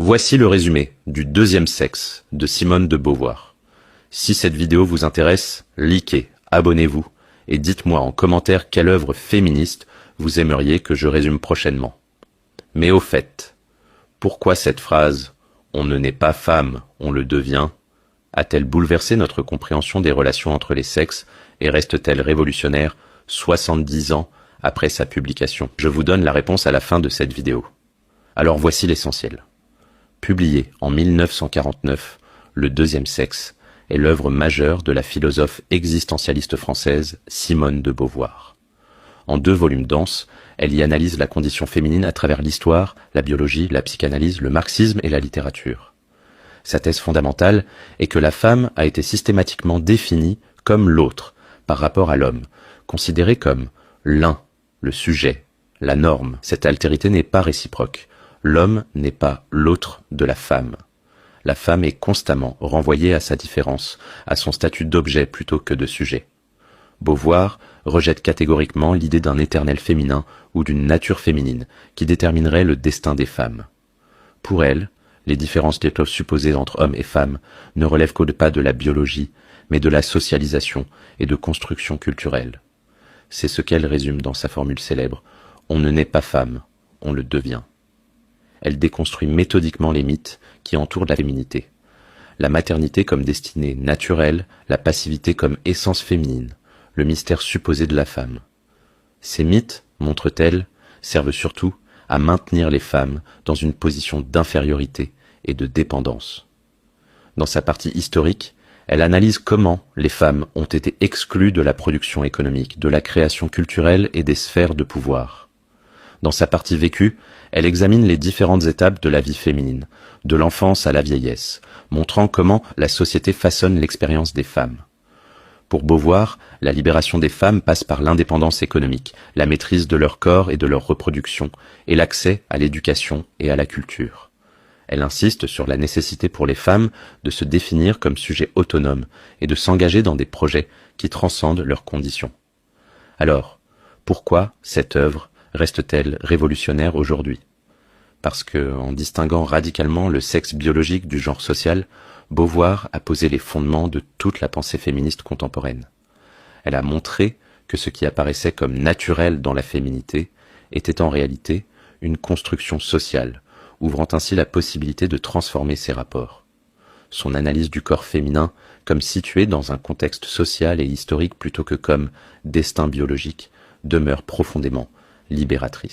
Voici le résumé du deuxième sexe de Simone de Beauvoir. Si cette vidéo vous intéresse, likez, abonnez-vous et dites-moi en commentaire quelle œuvre féministe vous aimeriez que je résume prochainement. Mais au fait, pourquoi cette phrase « on ne naît pas femme, on le devient » a-t-elle bouleversé notre compréhension des relations entre les sexes et reste-t-elle révolutionnaire 70 ans après sa publication? Je vous donne la réponse à la fin de cette vidéo. Alors voici l'essentiel. Publié en 1949, Le deuxième sexe est l'œuvre majeure de la philosophe existentialiste française Simone de Beauvoir. En 2 volumes denses, elle y analyse la condition féminine à travers l'histoire, la biologie, la psychanalyse, le marxisme et la littérature. Sa thèse fondamentale est que la femme a été systématiquement définie comme l'autre par rapport à l'homme, considérée comme l'un, le sujet, la norme. Cette altérité n'est pas réciproque. L'homme n'est pas l'autre de la femme. La femme est constamment renvoyée à sa différence, à son statut d'objet plutôt que de sujet. Beauvoir rejette catégoriquement l'idée d'un éternel féminin ou d'une nature féminine qui déterminerait le destin des femmes. Pour elle, les différences supposées entre hommes et femmes ne relèvent pas de la biologie, mais de la socialisation et de construction culturelle. C'est ce qu'elle résume dans sa formule célèbre « On ne naît pas femme, on le devient ». Elle déconstruit méthodiquement les mythes qui entourent la féminité. La maternité comme destinée naturelle, la passivité comme essence féminine, le mystère supposé de la femme. Ces mythes, montre-t-elle, servent surtout à maintenir les femmes dans une position d'infériorité et de dépendance. Dans sa partie historique, elle analyse comment les femmes ont été exclues de la production économique, de la création culturelle et des sphères de pouvoir. Dans sa partie vécue, elle examine les différentes étapes de la vie féminine, de l'enfance à la vieillesse, montrant comment la société façonne l'expérience des femmes. Pour Beauvoir, la libération des femmes passe par l'indépendance économique, la maîtrise de leur corps et de leur reproduction, et l'accès à l'éducation et à la culture. Elle insiste sur la nécessité pour les femmes de se définir comme sujets autonomes et de s'engager dans des projets qui transcendent leurs conditions. Alors, pourquoi cette œuvre reste-t-elle révolutionnaire aujourd'hui? Parce que, en distinguant radicalement le sexe biologique du genre social, Beauvoir a posé les fondements de toute la pensée féministe contemporaine. Elle a montré que ce qui apparaissait comme naturel dans la féminité était en réalité une construction sociale, ouvrant ainsi la possibilité de transformer ces rapports. Son analyse du corps féminin comme situé dans un contexte social et historique plutôt que comme destin biologique demeure profondément libératrice.